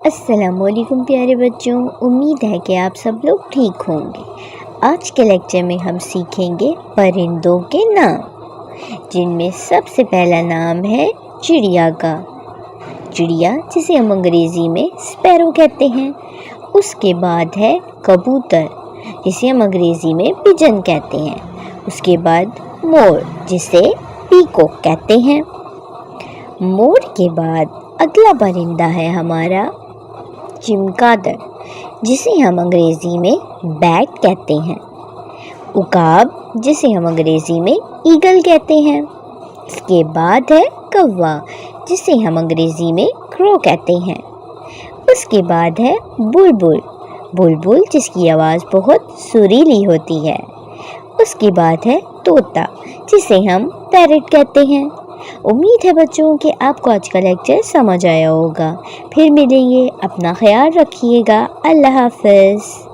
السلام علیکم پیارے بچوں، امید ہے کہ آپ سب لوگ ٹھیک ہوں گے۔ آج کے لیکچر میں ہم سیکھیں گے پرندوں کے نام، جن میں سب سے پہلا نام ہے چڑیا کا۔ چڑیا جسے ہم انگریزی میں اسپیرو کہتے ہیں۔ اس کے بعد ہے کبوتر جسے ہم انگریزی میں پجن کہتے ہیں۔ اس کے بعد مور جسے پیکوک کہتے ہیں۔ مور کے بعد اگلا پرندہ ہے ہمارا چمگادڑ جسے ہم انگریزی میں بیٹ کہتے ہیں۔ عقاب جسے ہم انگریزی میں ایگل کہتے ہیں۔ اس کے بعد ہے کوا جسے ہم انگریزی میں کرو کہتے ہیں۔ اس کے بعد ہے بلبل، بلبل جس کی آواز بہت سریلی ہوتی ہے۔ اس کے بعد ہے طوطا جسے ہم پیرٹ کہتے ہیں۔ امید ہے بچوں کہ آپ کو آج کا لیکچر سمجھ آیا ہوگا۔ پھر ملیں گے، اپنا خیال رکھیے گا۔ اللہ حافظ۔